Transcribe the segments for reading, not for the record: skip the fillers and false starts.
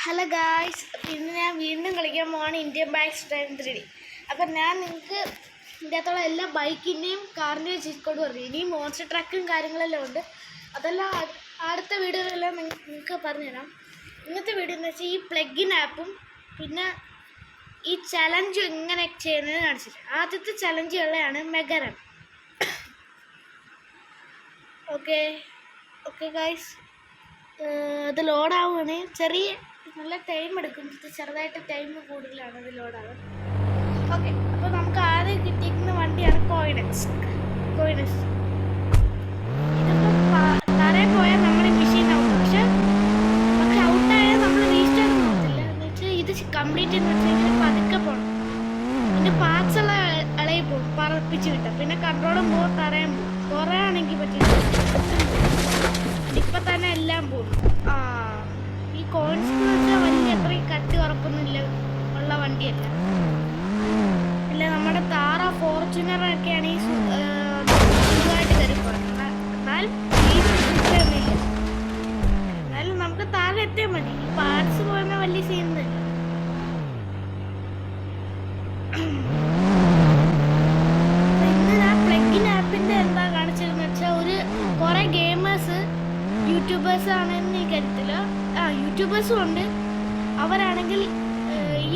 Hello guys, ഇന്ന് ഞാൻ വീണ്ടും കളിക്കാൻ പോവാണ് ഇന്ത്യൻ ബൈക്സ് ഡ്രൈവ് 3D. അപ്പം ഞാൻ നിങ്ങൾക്ക് ഇതിൻ്റെ അകത്തുള്ള എല്ലാ ബൈക്കിൻ്റെയും കാറിൻ്റെയും ചീറ്റ് കോഡ് പറഞ്ഞു. ഇനിയും മോൺസ്റ്റർ ട്രക്കും കാര്യങ്ങളെല്ലാം ഉണ്ട്. അതെല്ലാം അടുത്ത വീഡിയോയിലെല്ലാം നിങ്ങൾക്ക് പറഞ്ഞുതരാം. ഇന്നത്തെ വീഡിയോ എന്ന് വെച്ചാൽ ഈ പ്ലഗിൻ ആപ്പും പിന്നെ ഈ ചലഞ്ചും എങ്ങനെ ചെയ്യുന്നത് കാണിച്ചിട്ട്. ആദ്യത്തെ ചലഞ്ച് ഉള്ളതാണ് മെഗറൻ. ഓക്കെ ഗായ്സ്, ഇത് ലോഡാവുകയാണ്. നല്ല ടൈം എടുക്കും, ചെറുതായിട്ട് ടൈം കൂടുതലാണ് ഇത് ലോഡാവാൻ. ഓക്കെ, അപ്പോൾ നമുക്ക് ആദ്യം കിട്ടിയിരിക്കുന്ന വണ്ടിയാണ് കോയിനസ്. ഇതിപ്പോൾ തറയിൽ പോയാൽ നമ്മൾ മെഷീൻ ഔട്ട്, പക്ഷെ ഔട്ടായാൽ നമ്മൾ റീസ്റ്റാർട്ട് പോകത്തില്ല. എന്ന് വെച്ചാൽ ഇത് കംപ്ലീറ്റ് എന്ന് വെച്ചാൽ ഇതിന് പതുക്കെ പോകണം. പിന്നെ പാർട്സ് എല്ലാം ഇളകി പോകും, പറപ്പിച്ച് കിട്ടും. പിന്നെ കൺട്രോളും പോകും, തറയും പോകും. കുറേ ആണെങ്കിൽ പറ്റില്ല, ഇപ്പം തന്നെ എല്ലാം പോകും. ഈ കോയിൻസ് എന്ന് വെച്ചാൽ വലിയ അത്രയും കട്ടി ഉറപ്പൊന്നുമില്ല ഉള്ള വണ്ടിയല്ല. അല്ല, നമ്മുടെ താറ ഫോർച്യൂണറൊക്കെയാണ് ഈ സുഖമായിട്ട് കയറിപ്പോകുന്നത്. എന്നാലും നമുക്ക് താഴെ എത്തിയാൽ മതി. ഈ പാർട്സ് പോകുന്ന വലിയ സീനൊന്നുമില്ല. ഇന്ന് ഞാൻ പ്ലഗിൻ ആപ്പിൻ്റെ എന്താ കാണിച്ചതെന്ന് വെച്ചാൽ കുറേ ഗെയിമേഴ്സ് യൂട്യൂബേഴ്സ് ആണെന്ന് കരുത്തില്ല, യൂട്യൂബേഴ്സും ഉണ്ട്. അവരാണെങ്കിൽ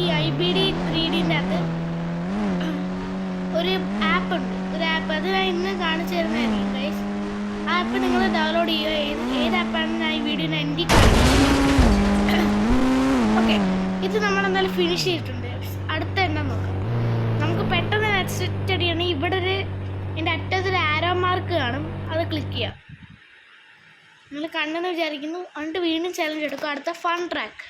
ഈ IBD 3Dൻ്റെ അകത്ത് ഒരു ആപ്പ് അത് ഞാൻ ഇന്ന് കാണിച്ചു തരുന്നതായിരിക്കും ഗൈസ്. ആ ആപ്പ് നിങ്ങൾ ഡൗൺലോഡ് ചെയ്യുക. ഏത് ആപ്പാണെന്ന് ഞാൻ ഈ വീഡിയോ എൻ്റെ ഓക്കെ. ഇത് നമ്മളെന്തായാലും ഫിനിഷ് ചെയ്തിട്ടുണ്ട്. അടുത്ത എണ്ണം നോക്കാം. നമുക്ക് പെട്ടെന്ന് നെക്സ്റ്റ് അടിയാണെങ്കിൽ ഇവിടെ എൻ്റെ അറ്റത്തൊരു ആരോ മാർക്ക് കാണും, അത് ക്ലിക്ക് ചെയ്യാം. നിങ്ങൾ കണ്ടെന്ന് വിചാരിക്കുന്നു. എന്നിട്ട് വീണ്ടും ചലഞ്ച് എടുക്കും. അടുത്ത ഫൺ ട്രാക്ക്.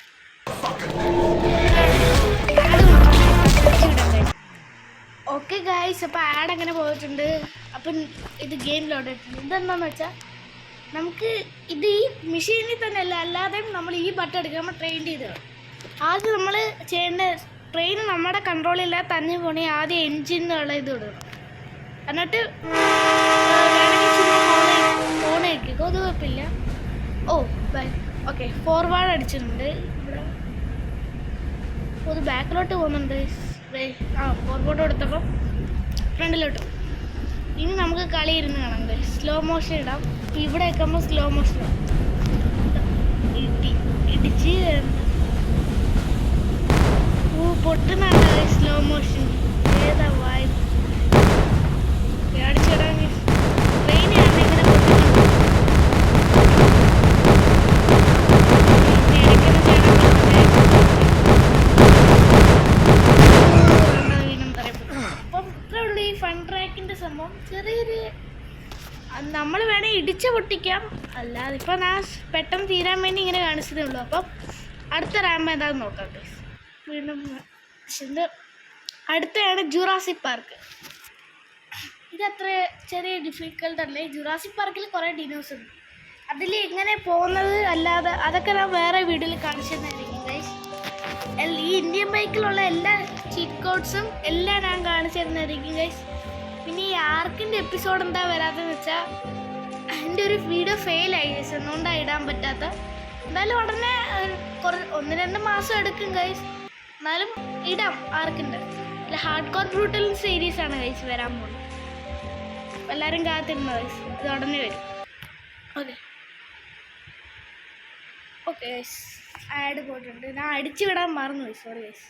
ഓക്കെ ഗായ്സ്, അപ്പോൾ ആഡ് അങ്ങനെ പോയിട്ടുണ്ട്. അപ്പം ഇത് ഗെയിം ലോഡ് ആയിട്ടുണ്ട്. ഇതെന്താണെന്ന് വെച്ചാൽ നമുക്ക് ഇത് ഈ മെഷീനിൽ തന്നെ അല്ലാതെയും നമ്മൾ ഈ ബട്ടൺ എടുക്കുമ്പോൾ ട്രെയിൻ ചെയ്ത് തരും. ആദ്യം നമ്മൾ ചെയ്യേണ്ട ട്രെയിൻ നമ്മുടെ കൺട്രോളില്ലാതെ തന്നെ പോകണമെങ്കിൽ ആദ്യം എൻജിനുള്ള ഇത് ഇടണം. എന്നിട്ട് ഫോൺ അയക്കുക, അത് കുഴപ്പമില്ല. ഓക്കെ, ഫോർവേഡ് അടിച്ചിട്ടുണ്ട്. ഇവിടെ ഒരു ബാക്കിലോട്ട് പോകുന്നുണ്ട്. ഫോർവേഡ് കൊടുത്തപ്പോൾ ഫ്രണ്ടിലോട്ട്. ഇനി നമുക്ക് കളി ഇരുന്ന് കാണാം. സ്ലോ മോഷൻ ഇടാം. ഇവിടെ വെക്കുമ്പോൾ സ്ലോ മോഷൻ ഇടാം. ഇടിച്ച് പൊട്ടുന്നുണ്ട് സ്ലോ മോഷൻ. ഏതാ വായ അടിച്ചിടാൻ ട്രെയിനാണ് ഇങ്ങനെ പൊട്ടുന്നത്. അപ്പം ഇത്രയുള്ളൂ ഈ ഫൺ ട്രാക്കിൻ്റെ സംഭവം. ചെറിയൊരു നമ്മൾ വേണേൽ ഇടിച്ച് പൊട്ടിക്കാം, അല്ലാതെ ഇപ്പം ഞാൻ പെട്ടെന്ന് തീരാൻ വേണ്ടി ഇങ്ങനെ കാണിച്ചതേ ഉള്ളൂ. അപ്പം അടുത്ത റാമ്പ് എന്താണെന്ന് നോക്കാം. വീണ്ടും അടുത്തയാണ് ജുറാസിക് പാർക്ക്. ഇതത്ര ചെറിയ ഡിഫിക്കൽട്ട് അല്ലേ. ജുറാസിക് പാർക്കിൽ കുറേ ഡിനോസ് ഉണ്ട്. അതിൽ എങ്ങനെ പോകുന്നത് അല്ലാതെ അതൊക്കെ ഞാൻ വേറെ വീഡിയോയിൽ കാണിച്ചു തന്നായിരിക്കും ഗൈസ്. ഈ ഇന്ത്യൻ ബൈക്കിലുള്ള എല്ലാ ചീറ്റ് കോഡ്സും എല്ലാം ഞാൻ കാണിച്ചു തരുന്നതായിരിക്കും ഗൈസ്. പിന്നെ ഈ ആർക്കിൻ്റെ എപ്പിസോഡ് എന്താ വരാത്തതെന്ന് വെച്ചാൽ എൻ്റെ ഒരു വീഡിയോ ഫെയിലായി ഗൈസ്, എന്തുകൊണ്ടാണ് ഇടാൻ പറ്റാത്ത. എന്തായാലും ഉടനെ 1-2 മാസം എടുക്കും ഗൈസ്. എന്നാലും ഇടാം ആർക്കിൻ്റെ. അല്ല, ഹാർഡ് കോർ ബ്രൂട്ടൽ സീരീസാണ് ഗൈസ് വരാൻ പോകുന്നത്. എല്ലാവരും കാത്തിരുന്ന ഗൈസ്, ഇത് ഉടനെ വരും. ഓക്കെ ഗൈസ്, ആഡ് പോയിട്ടുണ്ട്. ഞാൻ അടിച്ചു വിടാൻ മറന്നു ഗൈസ്, സോറി ഗൈസ്.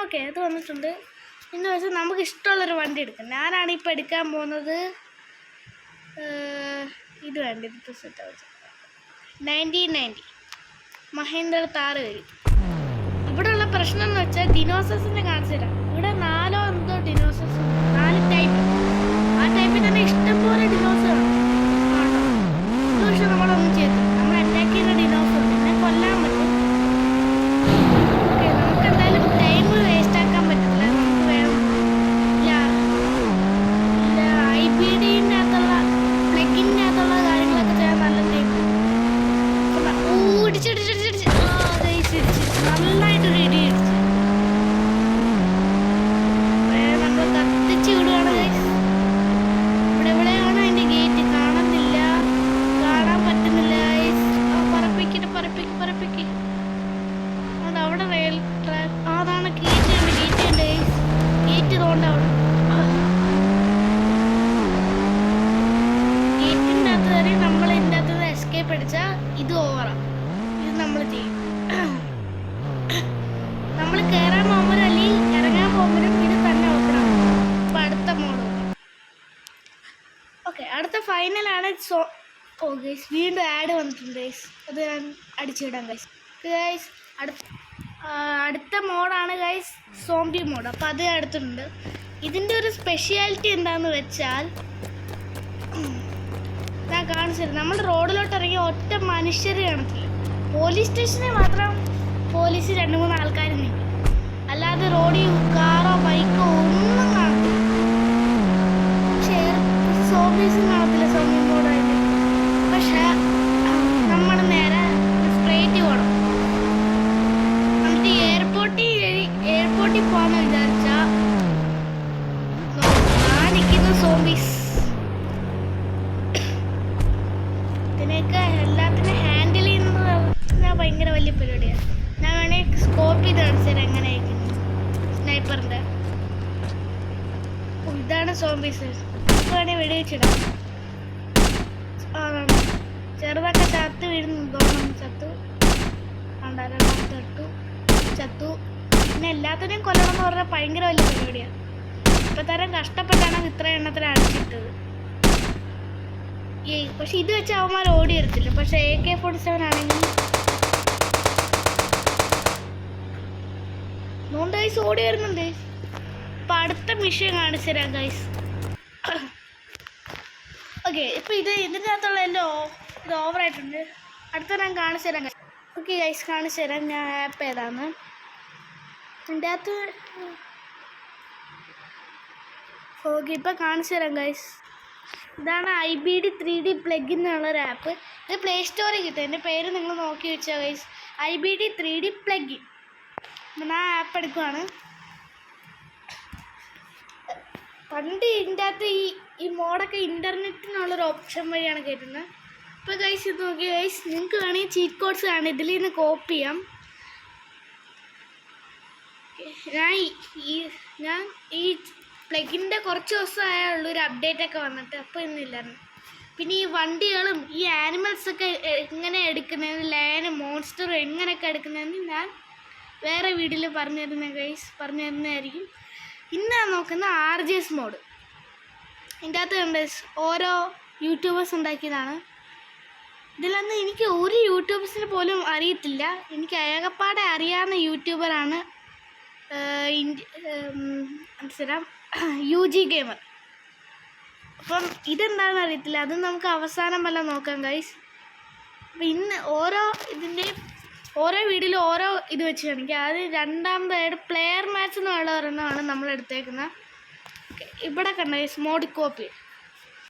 ഓക്കെ, അത് വന്നിട്ടുണ്ട്. ഇന്ന് വെച്ചാൽ നമുക്ക് ഇഷ്ടമുള്ളൊരു വണ്ടി എടുക്കാം. ഞാനാണ് ഇപ്പോൾ എടുക്കാൻ പോകുന്നത്. ഇത് വേണ്ട, ഇതിപ്പോൾ സെറ്റ് വെച്ചാൽ 1990 മഹേന്ദ്ര താർ വരും. ഇവിടെയുള്ള പ്രശ്നം എന്ന് വെച്ചാൽ ഡിനോസസിനെ കാണിച്ചു തരാം. ഇവിടെ 4 എന്തോ ഡിനോസസ്, 4 ടൈപ്പ്. ആ ടൈപ്പിൽ തന്നെ ഇഷ്ടംപോലെ ഡിനോസുകളാണ്. പക്ഷെ നമ്മളൊന്നും ചെയ്തു, നമ്മൾ അറ്റാക്ക് ചെയ്യുന്ന ഡിനോസ് പിന്നെ കൊല്ലാൻ പറ്റും. ഓക്കെ, നമുക്ക് എന്തായാലും ടൈം വേസ്റ്റ് ആക്കാൻ പറ്റില്ല. നമുക്ക് വേണം IBDൻ്റെ അകത്തുള്ള പ്ലഗിൻ്റെ അകത്തുള്ള കാര്യങ്ങളൊക്കെ ചെയ്യാൻ നല്ല ടൈം. ഇടിച്ചിടിച്ചിടിച്ച് നന്നായിട്ടൊരു ഇടി ഇടിച്ച് നമ്മൾ കത്തിച്ച് വിടുകയാണ് ഗൈസ്. ഇവിടെ എവിടെയാണ് അതിൻ്റെ ഗേറ്റ്. ഇതുപോലെ ചെയ്യും. നമ്മൾ കയറാൻ പോകുമ്പോഴും അല്ലെങ്കിൽ ഇറങ്ങാൻ പോകുമ്പോഴും ഇത് തന്നെ ഓപ്പൺ ആവും. അപ്പോൾ അടുത്ത മോഡ് ഓക്കെ. അടുത്ത ഫൈനലാണ് ഓ ഗൈസ്, വീണ്ടും ആഡ് വന്നിട്ടുണ്ട് ഗൈസ്. അത് ഞാൻ അടിച്ചിടാം ഗൈസ്. ഗൈസ് അടുത്ത മോഡാണ് ഗൈസ് സോംബി മോഡ്. അപ്പോൾ അത് അടുത്തുണ്ട്. ഇതിൻ്റെ ഒരു സ്പെഷ്യാലിറ്റി എന്താണെന്ന് വെച്ചാൽ ഞാൻ കാണിച്ചിരുന്നു. നമ്മൾ റോഡിലോട്ട് ഇറങ്ങി ഒറ്റ മനുഷ്യർ കാണത്തില്ല. പോലീസ് സ്റ്റേഷനിൽ മാത്രം പോലീസ് 2-3 ആൾക്കാർ നിൽക്കും, അല്ലാതെ റോഡിൽ കാറോ ബൈക്കോ ഒന്നും കാണത്തില്ല. പക്ഷേ സോംബീസും കാണത്തില്ല സോംബി മോഡായിട്ട്. പക്ഷേ നമ്മൾ നേരെ സ്ട്രേറ്റ് പോകണം. എന്നിട്ട് എയർപോർട്ടിൽ പോകാമെന്ന് വിചാരിച്ചാൽ നിൽക്കുന്ന സോംബീസ്. ഇതിനെയൊക്കെ എല്ലാത്തിനും ഹാൻഡിൽ ചെയ്യുന്നത് ഭയങ്കര വലിയ പരിപാടിയാണ്. ഞാൻ വേണമെങ്കിൽ സ്കോപ്പ് ചെയ്ത് കാണിച്ചാൽ എങ്ങനെയായിരിക്കും സ്നൈപ്പറിൻ്റെ. ഇതാണ് സോംബീസ്. വേണേൽ വെടിവെച്ചിടാം. ചെറുതൊക്കെ ചത്ത് വീഴുന്നു. ചത്തു തൊട്ടു ചത്തു. പിന്നെ എല്ലാത്തിനെയും കൊല്ലണം എന്ന് പറഞ്ഞാൽ ഭയങ്കര വലിയ പരിപാടിയാണ്. ഇപ്പം തരം കഷ്ടപ്പെട്ടാണ് ഇത്ര എണ്ണത്തിൽ അടിച്ചിട്ടത്. പക്ഷെ ഇത് വെച്ച് അവന്മാർ ഓടി വരത്തില്ല. പക്ഷെ AK-47 ആണെങ്കിൽ നോണ്ട് ഗൈസ് ഓടി വരുന്നുണ്ട്. അപ്പം അടുത്ത മിഷൻ കാണിച്ചു തരാം ഗൈസ്. ഓക്കെ, ഇപ്പം ഇതിനകത്തുള്ള എല്ലാം ഇത് ഓവറായിട്ടുണ്ട്. അടുത്ത ഞാൻ കാണിച്ചു തരാം ഗൈസ്. ഓക്കെ ഗൈസ്, കാണിച്ചു തരാം ഞാൻ ആപ്പ് ഏതാന്ന്. എൻ്റെ അകത്ത് ഓക്കെ ഇപ്പം കാണിച്ചു തരാം ഗൈസ്. ഇതാണ് IBD 3D പ്ലഗിൻ എന്നുള്ളൊരു ആപ്പ്. ഇത് പ്ലേ സ്റ്റോറിൽ കിട്ടും. എൻ്റെ പേര് നിങ്ങൾ നോക്കി വെച്ചാൽ ഗൈസ്, IBD 3D പ്ലഗിൻ. ഞാൻ ആ ആപ്പ് എടുക്കുവാണ്. പണ്ട് ഇതിൻ്റെ അകത്ത് ഈ മോഡൊക്കെ ഇൻ്റർനെറ്റിനുള്ളൊരു ഓപ്ഷൻ വഴിയാണ് കേട്ടുന്നത്. ഇപ്പോൾ ഗൈസ് ഇത് നോക്കി ഗൈസ്, നിങ്ങൾക്ക് വേണമെങ്കിൽ ചീറ്റ് കോഡ്സ് കാണും. ഇതിൽ നിന്ന് കോപ്പി ചെയ്യാം. ഞാൻ ഈ പ്ലഗിൻ്റെ കുറച്ച് ദിവസമായുള്ളൊരു അപ്ഡേറ്റൊക്കെ വന്നിട്ട് അപ്പോൾ ഇന്നില്ലായിരുന്നു. പിന്നെ ഈ വണ്ടികളും ഈ ആനിമൽസൊക്കെ എങ്ങനെ എടുക്കുന്നതെന്ന്, ലയനും മോൺസ്റ്ററും എങ്ങനെയൊക്കെ എടുക്കുന്നതെന്ന് ഞാൻ വേറെ വീഡിയോയിൽ പറഞ്ഞു തരുന്നതായിരിക്കും. ഇന്ന് ഞാൻ നോക്കുന്ന RGS മോഡ്. ഇതിൻ്റെ അകത്ത് കണ്ട് ഓരോ യൂട്യൂബേഴ്സ് ഉണ്ടാക്കിയതാണ്. ഇതിലൊന്നും എനിക്ക് ഒരു യൂട്യൂബേഴ്സിന് പോലും അറിയത്തില്ല. എനിക്ക് ഏകപ്പാടെ അറിയാവുന്ന യൂട്യൂബറാണ് UG ഗെയിമർ. അപ്പം ഇതെന്താണെന്ന് അറിയത്തില്ല. അത് നമുക്ക് അവസാനം വല്ല നോക്കാം ഗൈസ്. അപ്പം ഇന്ന് ഓരോ വീഡിയോയിലും ഓരോ ഇത് വെച്ച് കാണിക്കുക. അത് രണ്ടാമതായിട്ട് പ്ലെയർ മാച്ച് എന്നുള്ള ഒരെണ്ണമാണ് നമ്മൾ എടുത്തേക്കുന്നത്. ഇവിടെ കണ്ട ഗൈസ് മോഡ് കോപ്പി.